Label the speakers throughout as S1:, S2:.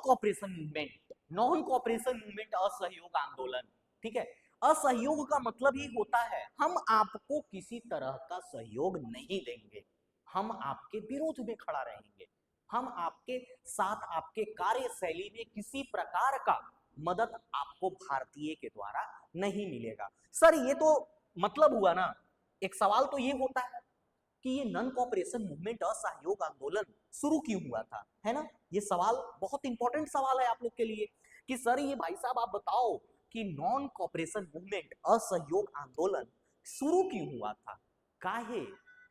S1: Cooperation movement, non cooperation movement असहयोग आंदोलन, ठीक है। असहयोग का मतलब ही होता है हम आपको किसी तरह का सहयोग नहीं देंगे, हम आपके विरोध में खड़ा रहेंगे, हम आपके साथ आपके कार्यशैली में किसी प्रकार का मदद आपको भारतीय के द्वारा नहीं मिलेगा। सर ये तो मतलब हुआ ना, एक सवाल तो ये होता है कि ये नॉन कॉपरेशन मूवमेंट असहयोग आंदोलन शुरू क्यों हुआ था, है ना। ये सवाल बहुत इंपॉर्टेंट सवाल है आप लोग के लिए कि सर ये भाई साहब आप बताओ कि नॉन कॉपरेशन मूवमेंट असहयोग आंदोलन शुरू क्यों हुआ था, काहे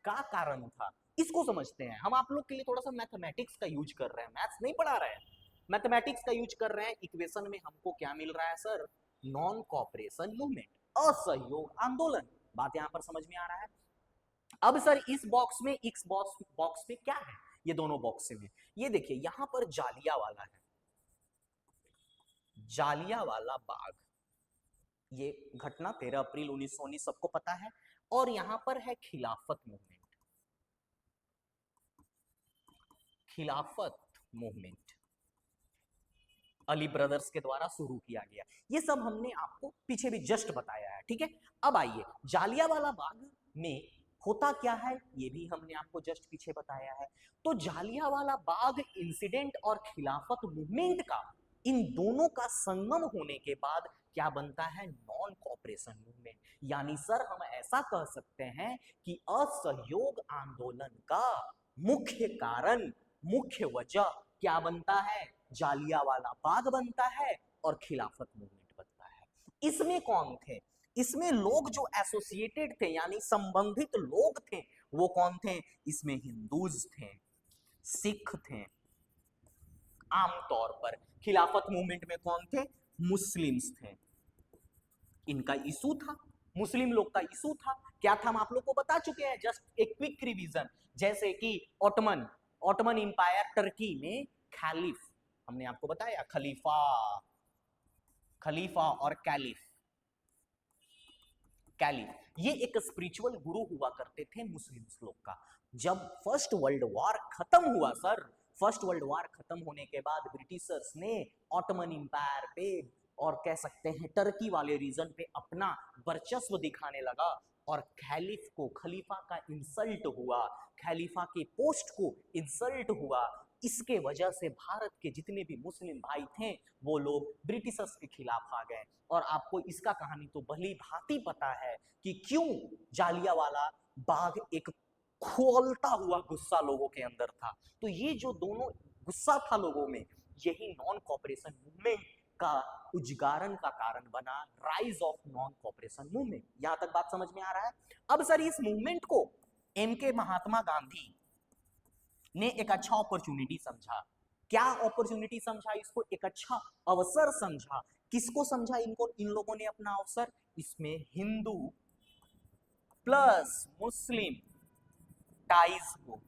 S1: का कारण था, इसको समझते हैं। हम आप लोग के लिए थोड़ा सा मैथमेटिक्स का यूज कर रहे हैं, मैथ्स नहीं पढ़ा रहे हैं, मैथमेटिक्स का यूज कर रहे हैं। इक्वेशन में हमको क्या मिल रहा है सर, नॉन कॉपरेशन मूवमेंट, असहयोग आंदोलन। बात यहां पर समझ में आ रहा है। अब सर इस बॉक्स में, इस बॉक्स में क्या है, ये दोनों बॉक्स में ये देखिए यहां पर जालियावाला है, जालियावाला बाग, ये घटना 13 अप्रैल 1919 सबको पता है। और यहां पर है खिलाफत मूवमेंट, खिलाफत मूवमेंट अली ब्रदर्स के द्वारा शुरू किया गया। ये सब हमने आपको पीछे भी जस्ट बताया है, ठीक है। अब आइए जालियावाला बाग में होता क्या है, ये भी हमने आपको जस्ट पीछे बताया है। तो जालियावाला बाग इंसिडेंट और खिलाफत मूवमेंट का, इन दोनों का संगम होने के बाद क्या बनता है, नॉन कॉपरेशन मूवमेंट। यानी सर हम ऐसा कह सकते हैं कि असहयोग आंदोलन का मुख्य कारण, मुख्य वजह क्या बनता है, जालियावाला बाग बनता है और खिलाफत मूवमेंट बनता है। इसमें कौन थे, इसमें लोग जो एसोसिएटेड थे यानी संबंधित लोग थे वो कौन थे, इसमें हिंदूज थे, सिख थे, आमतौर पर। खिलाफत मूवमेंट में कौन थे, मुस्लिम्स थे। इनका इशू था, मुस्लिम लोग का इशू था, क्या था हम आप लोग को बता चुके हैं, जस्ट एक क्विक रिवीजन। जैसे कि ऑटमन, ऑटमन इंपायर टर्की में खलीफ, हमने आपको बताया खलीफा, खलीफा और कैलिफ, कैलिफ ये एक स्पिरिचुअल गुरु हुआ करते थे मुस्लिम लोग का। जब फर्स्ट वर्ल्ड वॉर खत्म हुआ सर, फर्स्ट वर्ल्ड वॉर खत्म होने के बाद ब्रिटिशर्स ने ऑटमन इंपायर पे और कह सकते हैं टर्की वाले रीजन पे अपना वर्चस्व दिखाने लगा और खलीफ को, खलीफा का इंसल्ट हुआ, खलीफा के पोस्ट को इंसल्ट हुआ। इसके वजह से भारत के जितने भी मुस्लिम भाई थे वो लोग ब्रिटिशर्स के खिलाफ आ गए। और आपको इसका कहानी तो भली भांति पता है कि क्यों जालियावाला बाग एक खोलता हुआ गुस्सा लोगों के अंदर था। तो ये जो दोनों गुस्सा था लोगों में, यही नॉन कॉपरेशन मूवमेंट का उद्गारण का कारण बना, rise of non cooperation movement. यहां तक बात समझ में आ रहा है। अब सर इस मूवमेंट को एम के महात्मा गांधी ने एक अच्छा अपॉर्चुनिटी समझा। क्या अपॉर्चुनिटी समझा, इसको एक अच्छा अवसर समझा। किसको समझा इनको, इन लोगों ने अपना अवसर, इसमें हिंदू प्लस मुस्लिम टाइज को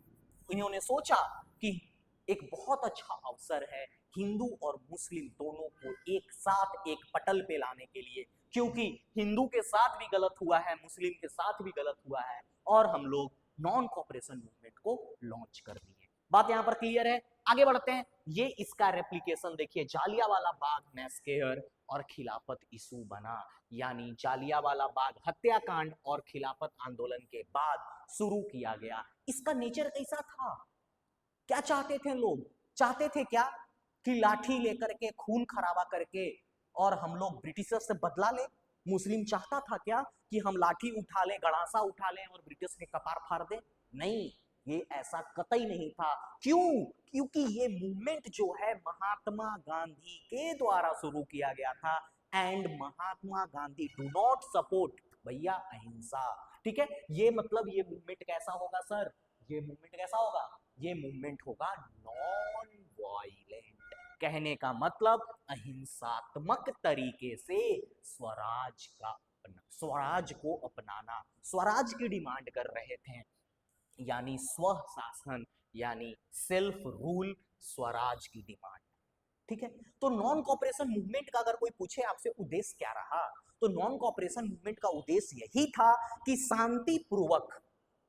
S1: इन्होंने सोचा कि एक बहुत अच्छा अवसर है हिंदू और मुस्लिम दोनों को एक साथ एक पटल पे लाने के लिए, क्योंकि हिंदू के साथ भी गलत हुआ है, मुस्लिम के साथ भी गलत हुआ है, और हम लोग नॉन कॉपरेशन मूवमेंट को लॉन्च कर दिए। बात यहां पर क्लियर है, आगे बढ़ते हैं। ये इसका रेप्लिकेशन देखिए, जालियावाला बाग मैस्केयर और खिलाफत इशू बना, यानी जालियावाला बाग हत्याकांड और खिलाफत आंदोलन के बाद शुरू किया गया। इसका नेचर कैसा था, क्या चाहते थे लोग, चाहते थे क्या कि लाठी लेकर के खून खराबा करके और हम लोग ब्रिटिशर से बदला ले। मुस्लिम चाहता था क्या कि हम लाठी उठा लें, गड़ासा उठा लें और ब्रिटिश के कपार फाड़ दें, नहीं, ये ऐसा कतई नहीं था। क्यों, क्योंकि ये मूवमेंट जो है महात्मा गांधी के द्वारा शुरू किया गया था, and Mahatma Gandhi do not support भैया अहिंसा, ठीक है। ये मतलब ये मूवमेंट कैसा होगा सर, ये मूवमेंट कैसा होगा, ये मूवमेंट होगा नॉन वायलेंट। कहने का मतलब अहिंसात्मक तरीके से स्वराज का, स्वराज को अपनाना, स्वराज की डिमांड कर रहे थे, यानी स्व शासन, यानी सेल्फ रूल, स्वराज की डिमांड, ठीक है। तो नॉन कॉपरेशन मूवमेंट का अगर कोई पूछे आपसे उद्देश्य क्या रहा, तो नॉन कॉपरेशन मूवमेंट का उद्देश्य यही था कि शांतिपूर्वक,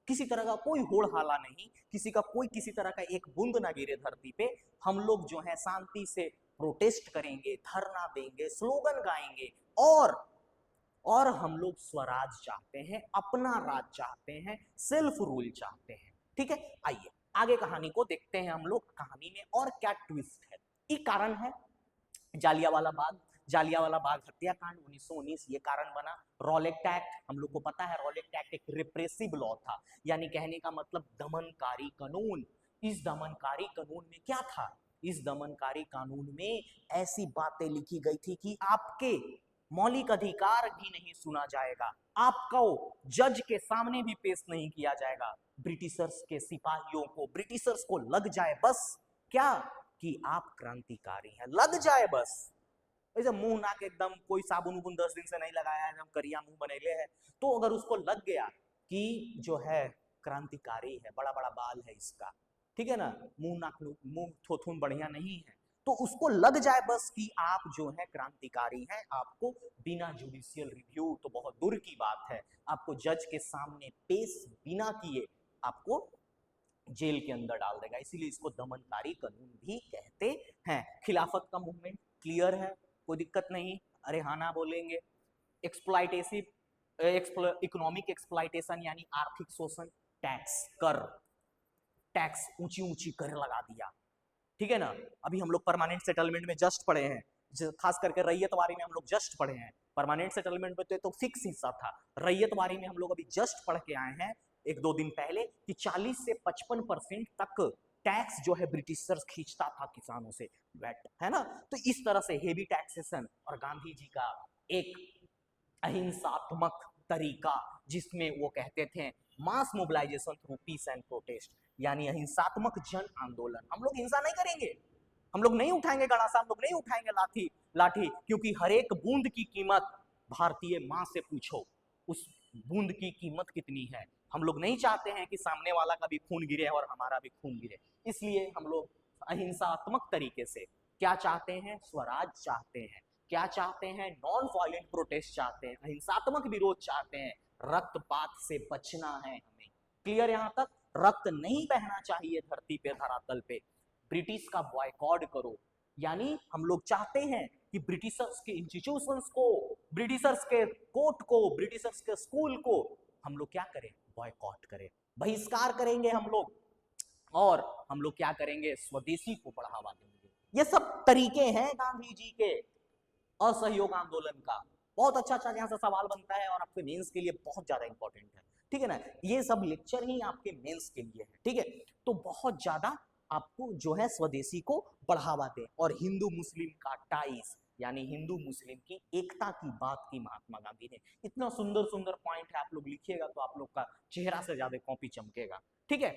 S1: किसी तरह का कोई होड़ हाला नहीं, किसी का कोई किसी तरह का एक बूंद ना गिरे धरती पे, हम लोग जो है शांति से प्रोटेस्ट करेंगे, धरना देंगे, स्लोगन गाएंगे और हम लोग स्वराज चाहते हैं, अपना राज चाहते हैं, सेल्फ रूल चाहते हैं। ठीक है, आइए आगे कहानी को देखते हैं हम लोग। कहानी में और क्या ट्विस्ट है। एक कारण है जालियांवाला बाग हत्याकांड 1919, ये कारण बना। रॉलेट एक्ट, हम लोग को पता है रॉलेट एक्ट एक रिप्रेसिव लॉ था, यानी कहने का मतलब दमनकारी कानून। इस दमनकारी कानून में क्या था? इस दमनकारी कानून में ऐसी बातें लिखी गई थी कि आपके मौलिक अधिकार भी नहीं सुना जाएगा, आपको जज के सामने भी पेश नहीं किया जाएगा। ब्रिटिशर्स के सिपाहियों को, ब्रिटिशर्स को लग जाए बस क्या कि आप क्रांतिकारी हैं, लग जाए बस। ऐसे मुंह नाक एकदम कोई साबुन 10 दिन से नहीं लगाया है, एकदम करिया मुंह बनेले है, तो अगर उसको लग गया कि जो है क्रांतिकारी है, बड़ा बड़ा बाल है इसका, ठीक है ना, मुंह नाक मुंह थोथुन बढ़िया नहीं है, तो उसको लग जाए बस कि आप जो है क्रांतिकारी हैं, आपको बिना जुडिशियल रिव्यू तो बहुत दूर की बात है, आपको जज के सामने पेश बिना किए आपको जेल के अंदर डाल देगा। इसीलिए इसको दमनकारी कानून भी कहते हैं। खिलाफत का मूवमेंट क्लियर है, कोई दिक्कत नहीं, अरे हाँ ना बोलेंगे। एक्सप्लॉइटेसिव इकोनॉमिक एक्सप्लॉइटेशन यानी आर्थिक शोषण, टैक्स ऊंची ऊंची कर लगा दिया, ठीक है ना। अभी हम लोग परमानेंट सेटलमेंट में जस्ट पढ़े हैं, खास करके रैयतवारी में हम लोग जस्ट पढ़े हैं। परमानेंट सेटलमेंट में तो फिक्स हिस्सा था, रैयतवारी में हम लोग अभी जस्ट पढ़ के आए हैं एक दो दिन पहले कि 40 से 55% तक टैक्स जो है ब्रिटिशर्स खींचता था किसानों से, वैट, है ना। तो इस तरह से हेवी टैक्सेशन, और गांधी जी का एक अहिंसात्मक तरीका जिसमें वो कहते थे mass mobilisation through peace and protest, यानी अहिंसात्मक जन आंदोलन। हम लोग हिंसा नहीं करेंगे, हम लोग नहीं उठाएंगे गणासा, हम लोग नहीं उठाएंगे लाठी, क्योंकि हर एक बूंद की कीमत भारतीय माँ से पूछो, उस बूंद की कीमत कितनी है। हम लोग नहीं चाहते हैं कि सामने वाला का भी खून गिरे और हमारा भी खून गिरे, इसलिए हम लोग अहिंसात्मक तरीके से क्या चाहते हैं, स्वराज चाहते हैं, क्या चाहते हैं, नॉन वायलेंट प्रोटेस्ट चाहते हैं, अहिंसात्मक विरोध चाहते हैं, रक्तपात से बचना है हमें। क्लियर यहां तक? रक्त नहीं बहना चाहिए धरती पे, धरातल पे। ब्रिटिश का बॉयकॉट करो, यानी हम लोग चाहते हैं कि ब्रिटिशर्स के इंस्टीट्यूशंस को, ब्रिटिशर्स के कोर्ट को, ब्रिटिशर्स के स्कूल को हम लोग क्या करें, बॉयकॉट करें, बहिष्कार करेंगे हम लोग। और हम लोग क्या करेंगे, स्वदेशी को बढ़ावा देंगे। ये सब तरीके हैं गांधी जी के असहयोग आंदोलन का। बहुत अच्छा यहाँ से सवाल बनता है और आपके मेंस के लिए बहुत ज्यादा इंपॉर्टेंट है, ठीक है ना। ये सब लेक्चर ही आपके मेंस के लिए है, ठीक है। तो बहुत ज्यादा आपको जो है स्वदेशी को बढ़ावा दे, और हिंदू मुस्लिम का टाइज, यानी हिंदू मुस्लिम की एकता की बात की महात्मा गांधी ने। इतना सुंदर सुंदर पॉइंट है, आप लोग लिखिएगा तो आप लोग का चेहरा से ज्यादा कॉपी चमकेगा, ठीक है।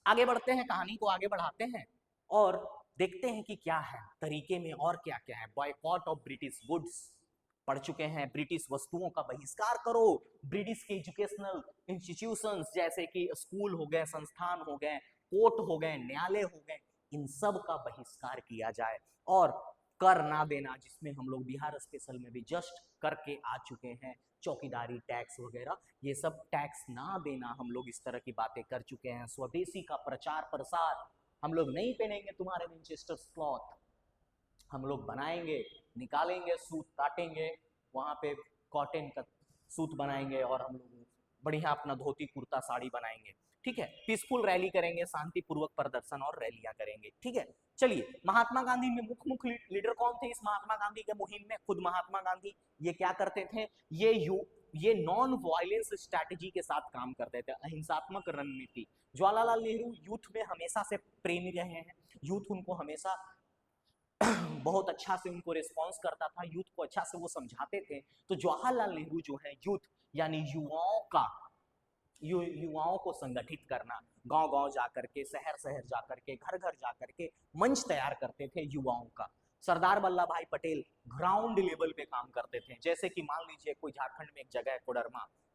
S1: आगे बढ़ते हैं, कहानी को आगे बढ़ाते हैं और देखते हैं कि क्या है तरीके में और क्या क्या है। बॉयकॉट ऑफ ब्रिटिश गुड्स पढ़ चुके हैं, ब्रिटिश वस्तुओं का बहिष्कार करो, ब्रिटिश के एजुकेशनल इंस्टीट्यूशंस जैसे कि स्कूल हो गए, संस्थान हो गए, कोर्ट हो गए, न्यायालय हो गए, इन सब का बहिष्कार किया जाए। और कर ना देना, जिसमें हम लोग बिहार स्पेशल में भी जस्ट करके आ चुके हैं, चौकीदारी टैक्स वगैरह, ये सब टैक्स ना देना, हम लोग इस तरह की बातें कर चुके हैं। स्वदेशी का प्रचार प्रसार, हम लोग नहीं पहनेंगे तुम्हारे विंचेस्टर क्लॉथ, हम लोग बनाएंगे, निकालेंगे, सूत काटेंगे, वहां पे कॉटन का सूत बनाएंगे और हम लोग बढ़िया अपना धोती कुर्ता साड़ी बनाएंगे, ठीक है। पीसफुल रैली करेंगे, शांतिपूर्वक प्रदर्शन और रैलियां करेंगे, ठीक है। चलिए, महात्मा गांधी में मुख्य लीडर कौन थे इस महात्मा गांधी के मुहिम में? खुद महात्मा गांधी। ये क्या करते थे, ये नॉन वायलेंस स्ट्रैटेजी के साथ काम करते थे, अहिंसात्मक रणनीति। जवाहरलाल नेहरू यूथ में हमेशा से प्रेमी रहे हैं, यूथ उनको हमेशा बहुत अच्छा से उनको रिस्पॉन्स करता था, यूथ को अच्छा से वो समझाते थे। तो जवाहरलाल नेहरू जो है यूथ यानी युवाओं को संगठित करना, गांव गांव जाकर के, शहर शहर जाकर के, घर घर जाकर के मंच तैयार करते थे युवाओं का। सरदार वल्लभ भाई पटेल ग्राउंड लेवल पे काम करते थे, जैसे कि मान लीजिए कोई झारखंड में एक जगह है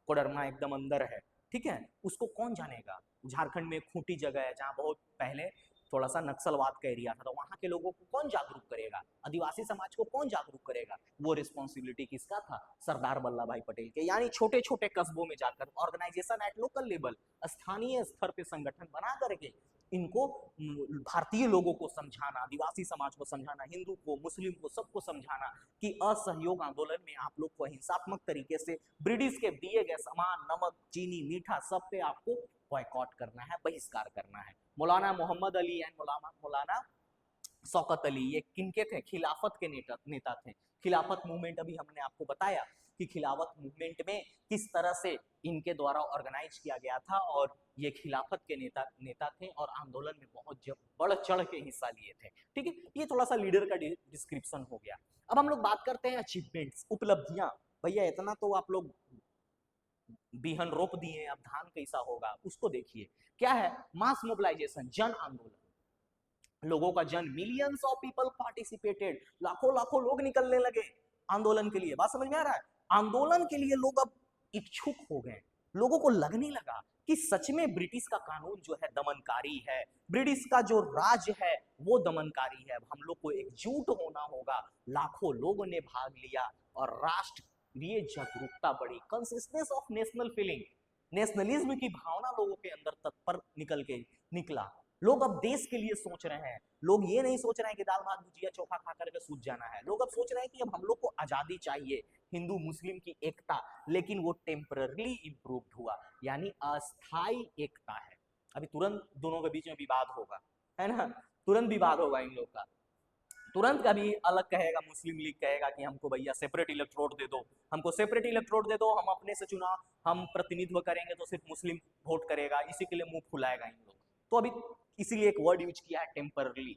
S1: कोडरमा एकदम अंदर है, ठीक है, उसको कौन जानेगा। झारखंड में खूंटी जगह है जहाँ बहुत पहले थोड़ा सा नक्सलवाद का एरिया था, तो वहां के लोगों को कौन जागरूक करेगा, आदिवासी समाज को कौन जागरूक करेगा, वो रिस्पॉन्सिबिलिटी किसका था, सरदार वल्लभ भाई पटेल के। यानी छोटे छोटे कस्बों में जाकर ऑर्गेनाइजेशन एट लोकल लेवल, स्थानीय स्तर पे संगठन बना करके इनको भारतीय लोगों को समझाना, आदिवासी समाज को समझाना, हिंदू को, मुस्लिम को, सबको समझाना कि असहयोग आंदोलन में आप लोग को अहिंसात्मक तरीके से ब्रिटिश के दिए गए सामान, नमक, चीनी, मीठा, सब पे आपको बॉयकॉट करना है, बहिष्कार करना है। मौलाना मोहम्मद अली एंड मौलाना शौकत अली, ये किनके थे? खिलाफत के नेता थे। खिलाफत मूवमेंट अभी हमने आपको बताया कि खिलाफत मूवमेंट में किस तरह से इनके द्वारा ऑर्गेनाइज किया गया था, और ये खिलाफत के नेता थे और आंदोलन में बहुत बढ़ चढ़ के हिस्सा लिए थे। ठीक है, ये थोड़ा सा लीडर का डिस्क्रिप्शन हो गया। अब हम लोग बात करते हैं अचीवमेंट्स, उपलब्धियां। भैया इतना तो आप लोग बिहन रोप दिए, अब धान कैसा होगा उसको देखिए। क्या है? मास मोबिलाइजेशन, जन आंदोलन, लोगों का जन, मिलियंस ऑफ पीपल पार्टिसिपेटेड, लाखों लाखों लोग निकलने लगे आंदोलन के लिए। बात समझ में आ रहा है? आंदोलन के लिए लोग अब इच्छुक हो गए, लोगों को लगने लगा कि सच में ब्रिटिश का कानून जो है दमनकारी है, ब्रिटिश का जो राज है वो दमनकारी है, हम लोग को एकजुट होना होगा। लाखों लोगों ने भाग लिया और राष्ट्रीय जागरूकता बढ़ी, consistence of national feeling, nationalism की भावना लोगों के अंदर तत्पर निकला। लोग अब देश के लिए सोच रहे हैं, लोग ये नहीं सोच रहे हैं कि दाल भात भुजिया चोखा खा करके सूझ जाना है, लोग अब सोच रहे हैं कि अब हम लोग को आजादी चाहिए, हिंदू मुस्लिम की एकता, लेकिन वो टेम्पररी इंप्रूव्ड हुआ, यानी अस्थाई एकता है। अभी तुरंत दोनों के बीच में विवाद होगा, है ना, तुरंत विवाद होगा इन लोग का, तुरंत कभी अलग कहेगा, मुस्लिम लीग कहेगा कि हमको भैया सेपरेट इलेक्ट्रोड दे दो, हमको सेपरेट इलेक्ट्रोड दे दो, हम अपने से चुनाव, हम प्रतिनिधित्व करेंगे तो सिर्फ मुस्लिम वोट करेगा, इसी के लिए मुंह फुलाएगा इन लोग। तो अभी इसीलिए एक वर्ड यूज किया है टेम्परली,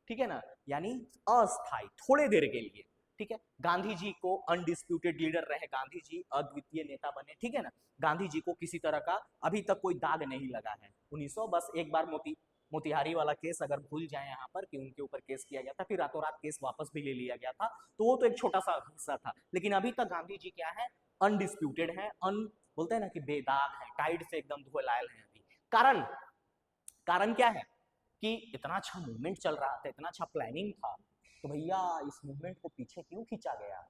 S1: ठीक है ना, यानी अस्थाई, थोड़े देर के लिए। ठीक है, गांधी जी को अनडिस्प्यूटेड लीडर रहे, गांधी जी अद्वितीय नेता बने, ठीक है ना, गांधी जी को किसी तरह का अभी तक कोई दाग नहीं लगा है। 1900 बस एक बार मोतिहारी वाला केस अगर भूल जाए यहाँ पर कि उनके ऊपर केस किया गया था, फिर रातों रात केस वापस भी ले लिया गया था, तो वो तो एक छोटा सा हिस्सा था, लेकिन अभी तक गांधी जी क्या है? अनडिस्प्यूटेड है, बोलते हैं ना कि बेदाग है, टाइड से एकदम धुए लायल है अभी। कारण क्या है कि इतना अच्छा मूवमेंट चल रहा था, इतना अच्छा प्लानिंग था, तो भैया इस मूवमेंट को पीछे क्यों खींचा गया?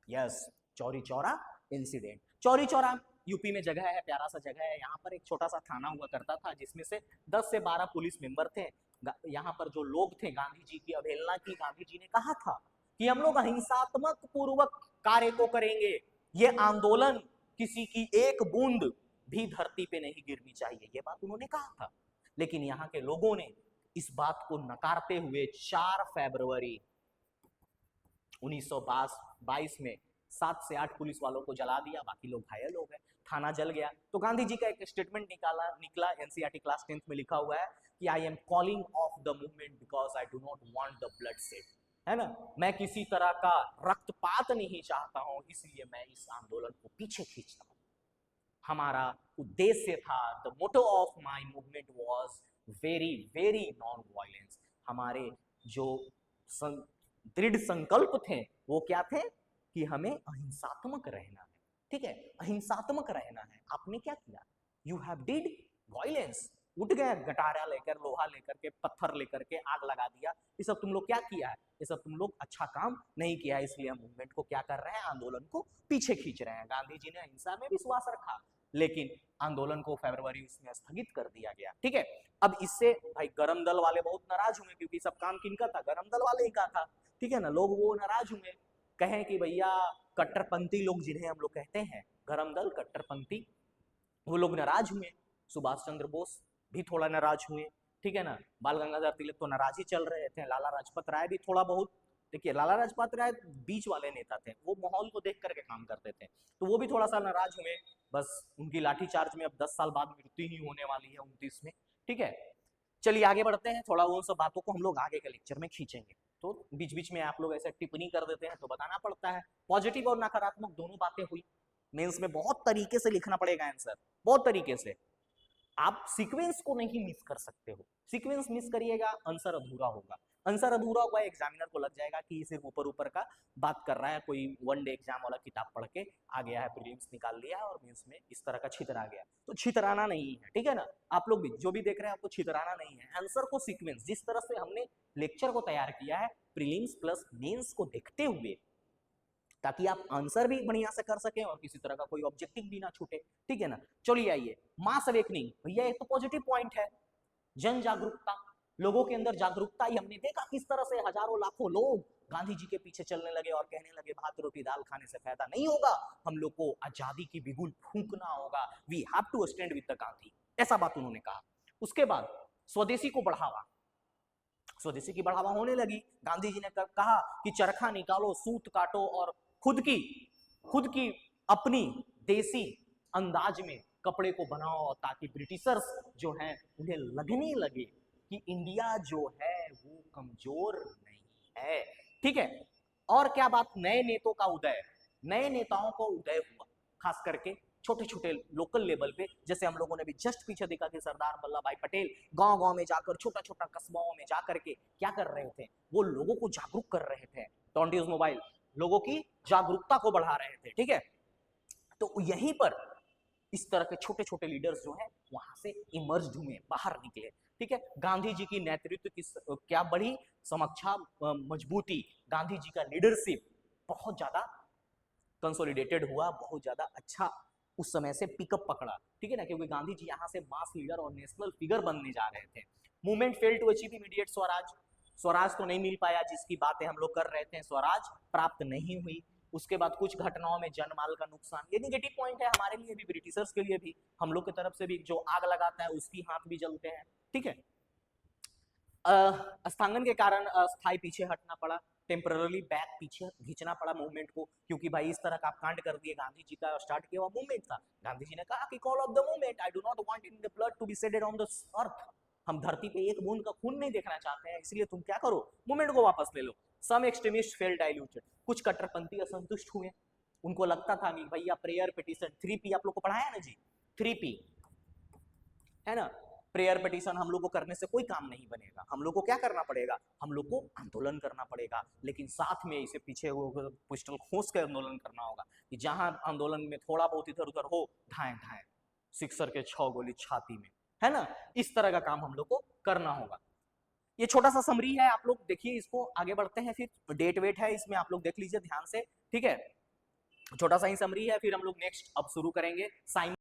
S1: Yes, Chauri Chaura incident. Chauri Chaura UP में जगह है, प्यारा सा जगह है, यहाँ पर एक छोटा सा थाना हुआ करता था जिसमें से 10 से 12 पुलिस मेंबर थे। यहाँ पर जो लोग थे गांधी जी की अवहेलना की, गांधी जी ने कहा था कि हम लोग अहिंसात्मक पूर्वक कार्य को करेंगे, ये आंदोलन किसी की एक बूंद भी धरती पे नहीं गिरनी चाहिए, ये बात उन्होंने कहा था। लेकिन यहाँ के लोगों ने इस बात को नकारते हुए 4 फरवरी 1922 में 7 से 8 पुलिस वालों को जला दिया, बाकी लोग घायल हो गए, थाना जल गया। तो गांधी जी का एक स्टेटमेंट निकला, एनसीईआरटी क्लास 10th में लिखा हुआ है कि I am calling of the movement because I do not want the blood said, है ना, मैं किसी तरह का रक्तपात नहीं चाहता हूं, इसलिए मैं इस आंदोलन को पीछे खींचता हूं। हमारा उद्देश्य था, the motto of my movement was very very non violence, हमारे जो दृढ़ संकल्प थे वो क्या थे कि हमें अहिंसात्मक रहना है। ठीक है, अहिंसात्मक रहना है। आपने क्या किया? यू हैव डिड वायलेंस, उठ गए गटारा लेकर, लोहा लेकर के, पत्थर लेकर के आग लगा दिया, ये सब तुम लोग क्या किया है? ये सब तुम लोग अच्छा काम नहीं किया है, इसलिए हम मूवमेंट को क्या कर रहे हैं? आंदोलन को पीछे खींच रहे हैं। गांधी जी ने अहिंसा में विश्वास रखा, लेकिन आंदोलन को फरवरी उसमें स्थगित कर दिया गया। ठीक है, अब इससे भाई गरम दल वाले बहुत नाराज हुए, क्योंकि सब काम किनका था? गरम दल वाले ही का था। ठीक है ना, लोग वो नाराज हुए, कहें कि भैया कट्टरपंथी लोग जिन्हें हम लोग कहते हैं गरम दल, कट्टरपंथी, वो लोग नाराज हुए। सुभाष चंद्र बोस भी थोड़ा नाराज हुए, ठीक है ना, बाल गंगाधर तिलक तो नाराज ही चल रहे थे, लाला लाजपत राय भी थोड़ा बहुत, देखिए लाला लाजपत राय बीच वाले नेता थे, वो माहौल को देख करके काम करते थे, तो वो भी थोड़ा सा नाराज हुए। बस उनकी लाठीचार्ज में अब 10 साल बाद मृत्यु ही होने वाली है 29 में। ठीक है, चलिए आगे बढ़ते हैं, थोड़ा वो सब बातों को हम लोग आगे के लेक्चर में खींचेंगे, तो बीच बीच में आप लोग ऐसे टिप्पणी कर देते हैं तो बताना पड़ता है। पॉजिटिव और नकारात्मक दोनों बातें हुई। मेंस में बहुत तरीके से लिखना पड़ेगा आंसर, बहुत तरीके से, आप सीक्वेंस को नहीं मिस कर सकते हो, सीक्वेंस मिस करिएगा आंसर अधूरा होगा, आंसर अधूरा हुआ एग्जामिनर को लग जाएगा कि सिर्फ ऊपर ऊपर का बात कर रहा है, कोई वन डे एग्जाम वाला किताब पढ़ के आ गया है, प्रीलिम्स निकाल लिया और मेंस में इस तरह का छितरा गया। तो छितराना नहीं है, ठीक है ना, आप लोग भी जो भी देख रहे हैं आपको छितराना नहीं है, आंसर को सीक्वेंस, जिस तरह से हमने लेक्चर को तैयार किया है प्रीलिम्स प्लस मेंस को देखते हुए, ताकि आप आंसर भी बढ़िया से कर सकें और किसी तरह का कोई ऑब्जेक्टिव भी ना छूटे। ठीक है ना, चलिए आइए, मास अवेकनिंग, भैया ये तो पॉजिटिव पॉइंट है, जन जागरूकता, लोगों के अंदर जागरूकता ही हमने देखा किस तरह से हजारों लाखों लोग गांधी जी के पीछे चलने लगे और कहने लगे भात रोटी दाल खाने से फायदा नहीं होगा, हम लोग को आजादी की बिगुल फूंकना होगा, we have to stand with the Gandhi, ऐसा बात उन्होंने कहा। उसके बाद स्वदेशी को बढ़ावा, स्वदेशी की बढ़ावा होने लगी। गांधी जी ने कहा कि चरखा निकालो, सूत काटो और खुद की अपनी देसी अंदाज में कपड़े को बनाओ, ताकि ब्रिटिशर्स जो हैं उन्हें लगने लगे कि इंडिया जो है वो कमजोर नहीं है। ठीक है। और क्या बात, नए नेताओं का उदय, नए नेताओं को उदय हुआ, खास करके छोटे छोटे लोकल लेवल पे, जैसे हम लोगों ने भी जस्ट पीछे देखा कि सरदार वल्लभ भाई पटेल गांव गांव में जाकर, छोटा छोटा कस्बाओं में जाकर के क्या कर रहे थे, वो लोगों को जागरूक कर रहे थे, डोंट यूज मोबाइल, लोगों की जागरूकता को बढ़ा रहे थे। ठीक है। तो यहीं पर इस तरह के छोटे छोटे लीडर्स जो हैं वहां से इमर्ज हुए, बाहर निकले। ठीक है। गांधी जी की नेतृत्व की क्या बढ़ी, समक्षा मजबूती, गांधी जी का लीडरशिप बहुत ज्यादा कंसोलिडेटेड हुआ, बहुत ज्यादा अच्छा उस समय से पिकअप पकड़ा। ठीक है ना, क्योंकि गांधी जी यहाँ से मास लीडर और नेशनल फिगर बनने जा रहे थे। Movement fail to achieve immediate swaraj, swaraj तो नहीं मिल पाया जिसकी बातें हम लोग कर रहे थे, स्वराज प्राप्त नहीं हुई। उसके बाद कुछ घटनाओं में जनमाल का नुकसान, ये निगेटिव पॉइंट है हमारे लिए भी, ब्रिटिशर्स के लिए भी, हम लोग की तरफ से भी, जो आग लगाता है उसकी हाथ भी जलते हैं। ठीक है। स्थांगन के कारण स्थायी पीछे हटना पड़ा, टेम्पररी बैक पीछे खींचना पड़ा मूवमेंट को, क्योंकि भाई इस तरह का आप कांड कर दिए। गांधी जी का स्टार्ट किया हुआ मूवमेंट था, गांधी जी ने कहा कि call off the movement, I do not want in the blood to be shaded on the earth, हम धरती पे एक बूंद का खून नहीं देखना चाहते हैं, इसलिए तुम क्या करो, मूवमेंट को वापस ले लो। सम एक्सट्रीमिस्ट फेल डाइल्यूटेड, कुछ कट्टरपंथी असंतुष्ट हुए, उनको लगता था कि भैया प्रेयर पिटीशन, 3P आप लोग को पढ़ाया ना जी, 3P है ना, प्रेयर पिटीशन हम लोग को करने से कोई काम नहीं बनेगा, हम लोग को क्या करना पड़ेगा, हम लोग को आंदोलन करना पड़ेगा, लेकिन साथ में इसे पीछे पिस्टल खोस कर आंदोलन करना होगा, कि जहां आंदोलन में थोड़ा बहुत इधर उधर हो, धाए धाए सिक्सर के 6 गोली छाती में, है ना, इस तरह का काम हम लोग को करना होगा। ये छोटा सा समरी है, आप लोग देखिए इसको, आगे बढ़ते हैं, फिर डेट वेट है इसमें, आप लोग देख लीजिए ध्यान से। ठीक है, छोटा सा ही समरी है, फिर हम लोग नेक्स्ट अब शुरू करेंगे साइमन